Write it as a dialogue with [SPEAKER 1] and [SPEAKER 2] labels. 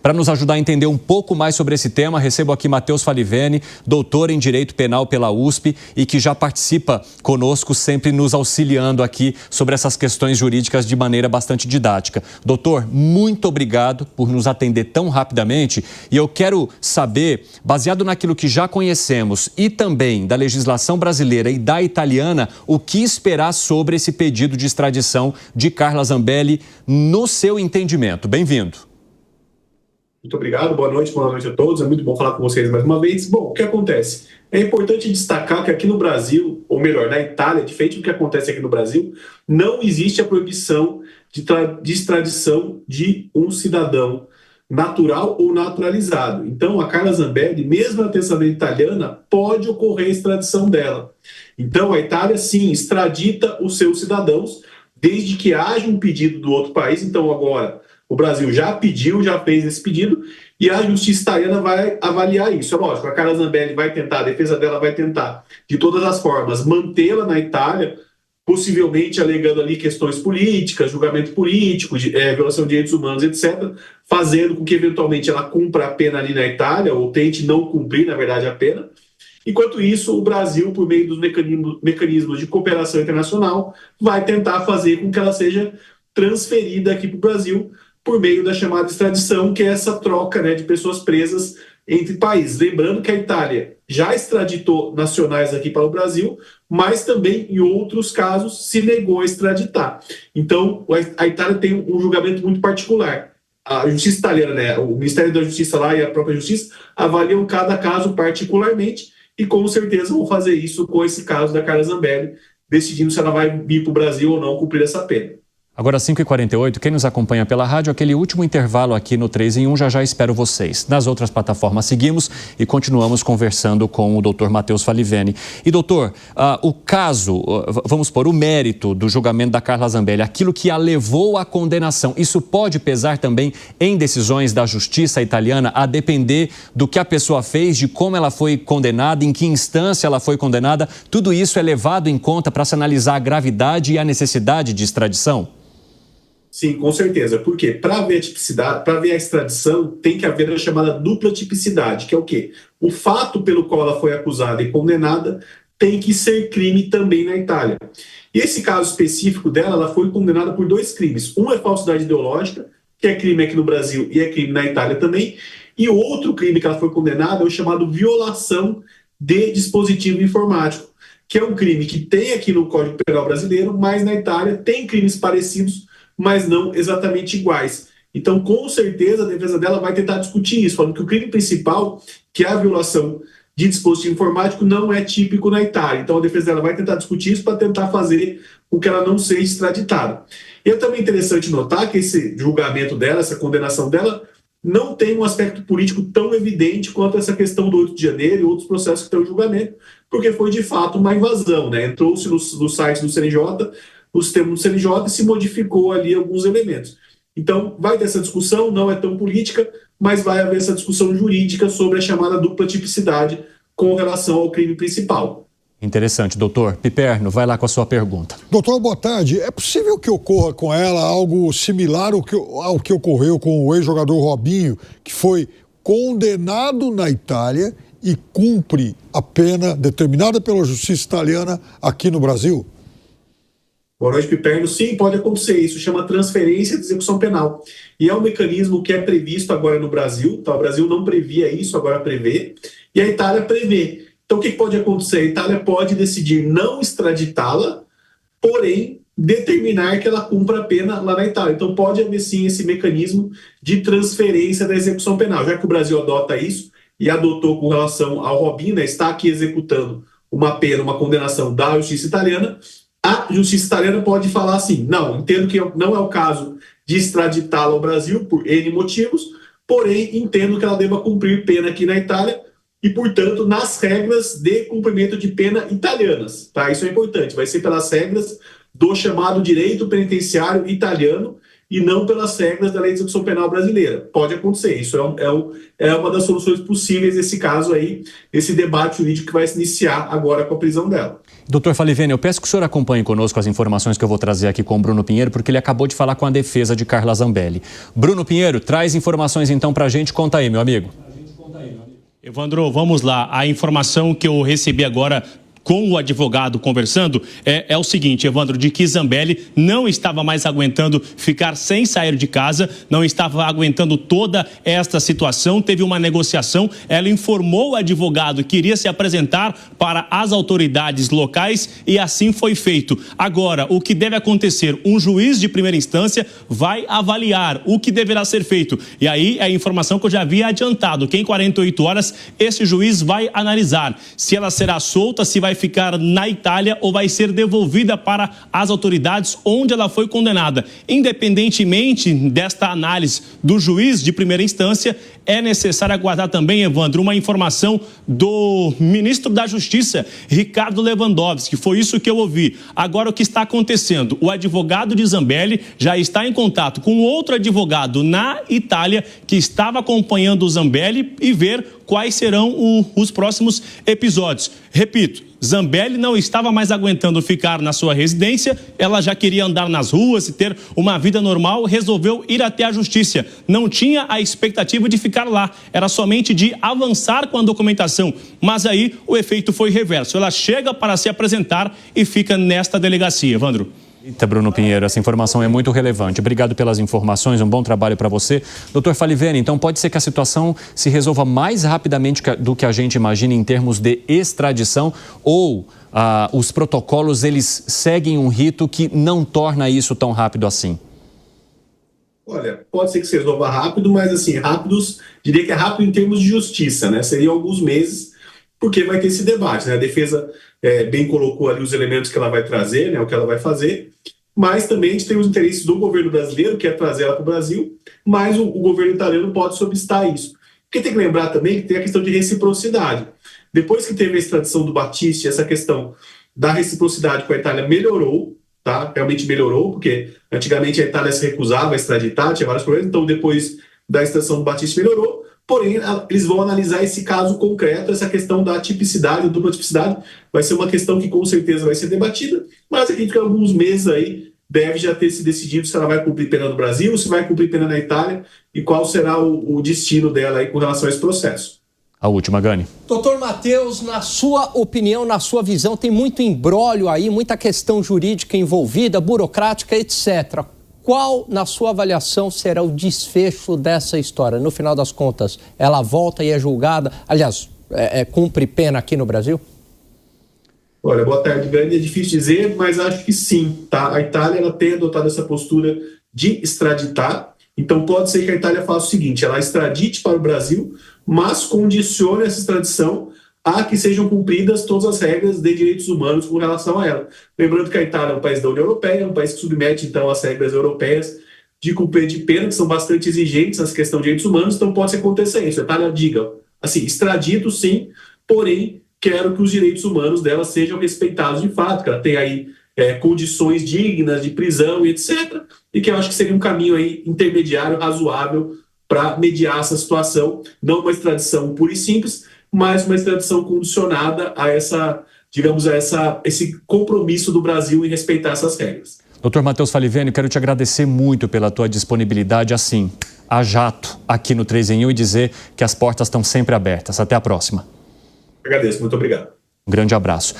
[SPEAKER 1] Para nos ajudar a entender um pouco mais sobre esse tema, recebo aqui Matheus Falivene, doutor em Direito Penal pela USP e que já participa conosco, sempre nos auxiliando aqui sobre essas questões jurídicas de maneira bastante didática. Doutor, muito obrigado por nos atender tão rapidamente e eu quero saber, baseado naquilo que já conhecemos e também da legislação brasileira e da italiana, o que esperar sobre esse pedido de extradição de Carla Zambelli no seu entendimento. Bem-vindo.
[SPEAKER 2] Muito obrigado, boa noite a todos, é muito bom falar com vocês mais uma vez. Bom, o que acontece? É importante destacar que aqui no Brasil, ou melhor, na Itália, diferente do que acontece aqui no Brasil, não existe a proibição de extradição de um cidadão natural ou naturalizado. Então, a Carla Zambelli, mesmo na cidadania italiana, pode ocorrer a extradição dela. Então, a Itália, sim, extradita os seus cidadãos, desde que haja um pedido do outro país. Então, agora, o Brasil já pediu, já fez esse pedido, e a justiça italiana vai avaliar isso. É lógico, a Carla Zambelli vai tentar, a defesa dela vai tentar, de todas as formas, mantê-la na Itália, possivelmente alegando ali questões políticas, julgamento político, violação de direitos humanos, etc., fazendo com que, eventualmente, ela cumpra a pena ali na Itália, ou tente não cumprir, na verdade, a pena. Enquanto isso, o Brasil, por meio dos mecanismos de cooperação internacional, vai tentar fazer com que ela seja transferida aqui para o Brasil por meio da chamada extradição, que é essa troca, de pessoas presas entre países. Lembrando que a Itália já extraditou nacionais aqui para o Brasil, mas também, em outros casos, se negou a extraditar. Então, a Itália tem um julgamento muito particular. A justiça italiana, o Ministério da Justiça lá e a própria justiça avaliam cada caso particularmente e com certeza vão fazer isso com esse caso da Carla Zambelli, decidindo se ela vai vir para o Brasil ou não cumprir essa pena.
[SPEAKER 1] Agora, 5h48, quem nos acompanha pela rádio, aquele último intervalo aqui no 3 em 1, já espero vocês. Nas outras plataformas seguimos e continuamos conversando com o doutor Matheus Falivene. E doutor, o caso, vamos pôr, o mérito do julgamento da Carla Zambelli, aquilo que a levou à condenação, isso pode pesar também em decisões da justiça italiana, a depender do que a pessoa fez, de como ela foi condenada, em que instância ela foi condenada, tudo isso é levado em conta para se analisar a gravidade e a necessidade de extradição?
[SPEAKER 2] Sim, com certeza. Por quê? Para ver a tipicidade, para ver a extradição, tem que haver a chamada dupla tipicidade, que é o quê? O fato pelo qual ela foi acusada e condenada tem que ser crime também na Itália. E esse caso específico dela, ela foi condenada por 2 crimes. Um é falsidade ideológica, que é crime aqui no Brasil e é crime na Itália também. E o outro crime que ela foi condenada é o chamado violação de dispositivo informático, que é um crime que tem aqui no Código Penal brasileiro, mas na Itália tem crimes parecidos, mas não exatamente iguais. Então, com certeza, a defesa dela vai tentar discutir isso, falando que o crime principal, que é a violação de dispositivo informático, não é típico na Itália. Então, a defesa dela vai tentar discutir isso para tentar fazer com que ela não seja extraditada. E é também interessante notar que esse julgamento dela, essa condenação dela, não tem um aspecto político tão evidente quanto essa questão do 8 de janeiro e outros processos que estão em julgamento, porque foi, de fato, uma invasão, Entrou-se no site do CNJ, o sistema do CNJ, e se modificou ali alguns elementos. Então, vai ter essa discussão, não é tão política, mas vai haver essa discussão jurídica sobre a chamada dupla tipicidade com relação ao crime principal.
[SPEAKER 1] Interessante, doutor. Piperno, vai lá com a sua pergunta.
[SPEAKER 3] Doutor, boa tarde. É possível que ocorra com ela algo similar ao que ocorreu com o ex-jogador Robinho, que foi condenado na Itália e cumpre a pena determinada pela justiça italiana aqui no Brasil?
[SPEAKER 2] Boa noite, Piperno. Sim, pode acontecer. Isso chama transferência de execução penal. E é um mecanismo que é previsto agora no Brasil. O Brasil não previa isso, agora prevê. E a Itália prevê. Então, o que pode acontecer? A Itália pode decidir não extraditá-la, porém, determinar que ela cumpra a pena lá na Itália. Então, pode haver, sim, esse mecanismo de transferência da execução penal. Já que o Brasil adota isso e adotou com relação ao Robinho, está aqui executando uma pena, uma condenação da justiça italiana, a justiça italiana pode falar assim, não, entendo que não é o caso de extraditá-la ao Brasil por N motivos, porém entendo que ela deva cumprir pena aqui na Itália e, portanto, nas regras de cumprimento de pena italianas. Isso é importante, vai ser pelas regras do chamado direito penitenciário italiano e não pelas regras da lei de execução penal brasileira. Pode acontecer, isso é uma das soluções possíveis nesse caso aí, esse debate jurídico que vai se iniciar agora com a prisão dela.
[SPEAKER 1] Doutor Falivene, eu peço que o senhor acompanhe conosco as informações que eu vou trazer aqui com o Bruno Pinheiro, porque ele acabou de falar com a defesa de Carla Zambelli. Bruno Pinheiro, traz informações então pra gente, conta aí, meu amigo.
[SPEAKER 4] Evandro, vamos lá. A informação que eu recebi agora com o advogado conversando é o seguinte, Evandro, de que Zambelli não estava mais aguentando ficar sem sair de casa, não estava aguentando toda esta situação, teve uma negociação, ela informou o advogado que iria se apresentar para as autoridades locais e assim foi feito. Agora, o que deve acontecer? Um juiz de primeira instância vai avaliar o que deverá ser feito. E aí é a informação que eu já havia adiantado, que em 48 horas esse juiz vai analisar se ela será solta, se vai ficar na Itália ou vai ser devolvida para as autoridades onde ela foi condenada. Independentemente desta análise do juiz de primeira instância, é necessário aguardar também, Evandro, uma informação do ministro da Justiça, Ricardo Lewandowski. Foi isso que eu ouvi. Agora, o que está acontecendo? O advogado de Zambelli já está em contato com outro advogado na Itália que estava acompanhando o Zambelli e ver quais serão os próximos episódios. Repito, Zambelli não estava mais aguentando ficar na sua residência, ela já queria andar nas ruas e ter uma vida normal, resolveu ir até a justiça. Não tinha a expectativa de ficar lá, era somente de avançar com a documentação, mas aí o efeito foi reverso. Ela chega para se apresentar e fica nesta delegacia, Evandro.
[SPEAKER 1] Eita, Bruno Pinheiro, essa informação é muito relevante. Obrigado pelas informações, um bom trabalho para você. Doutor Falivene, então pode ser que a situação se resolva mais rapidamente do que a gente imagina em termos de extradição ou os protocolos, eles seguem um rito que não torna isso tão rápido assim?
[SPEAKER 2] Olha, pode ser que se resolva rápido, mas assim, diria que é rápido em termos de justiça, né? Seriam alguns meses, porque vai ter esse debate, né? A defesa bem colocou ali os elementos que ela vai trazer, né? O que ela vai fazer, mas também a gente tem os interesses do governo brasileiro, que é trazer ela para o Brasil, mas o governo italiano pode solicitar isso. Porque tem que lembrar também que tem a questão de reciprocidade. Depois que teve a extradição do Battisti, essa questão da reciprocidade com a Itália melhorou, tá? Realmente melhorou, porque antigamente a Itália se recusava a extraditar, tinha vários problemas, então depois da extradição do Battisti melhorou. Porém, eles vão analisar esse caso concreto, essa questão da tipicidade, dupla tipicidade, vai ser uma questão que com certeza vai ser debatida, mas acredito que em alguns meses aí deve já ter se decidido se ela vai cumprir pena no Brasil, se vai cumprir pena na Itália e qual será o destino dela aí com relação a esse processo.
[SPEAKER 1] A última, Gani.
[SPEAKER 5] Doutor Matheus, na sua opinião, na sua visão, tem muito imbróglio aí, muita questão jurídica envolvida, burocrática, etc. Qual, na sua avaliação, será o desfecho dessa história? No final das contas, ela volta e é julgada, aliás, cumpre pena aqui no Brasil?
[SPEAKER 2] Olha, boa tarde, Gani. É difícil dizer, mas acho que sim, tá? A Itália ela tem adotado essa postura de extraditar, então pode ser que a Itália faça o seguinte, ela extradite para o Brasil, mas condicione essa extradição a que sejam cumpridas todas as regras de direitos humanos com relação a ela. Lembrando que a Itália é um país da União Europeia, é um país que submete, então, as regras europeias de cumprir de pena, que são bastante exigentes nessa questão de direitos humanos, então pode acontecer isso. A Itália diga, assim, extradito sim, porém, quero que os direitos humanos dela sejam respeitados de fato, que ela tenha aí condições dignas de prisão e etc. E que eu acho que seria um caminho aí intermediário, razoável, para mediar essa situação, não uma extradição pura e simples, mas uma extradição condicionada a esse compromisso do Brasil em respeitar essas regras.
[SPEAKER 1] Doutor Matheus Falivene, quero te agradecer muito pela tua disponibilidade, assim, a jato, aqui no 3 em 1 e dizer que as portas estão sempre abertas. Até a próxima.
[SPEAKER 2] Agradeço, muito obrigado.
[SPEAKER 1] Um grande abraço.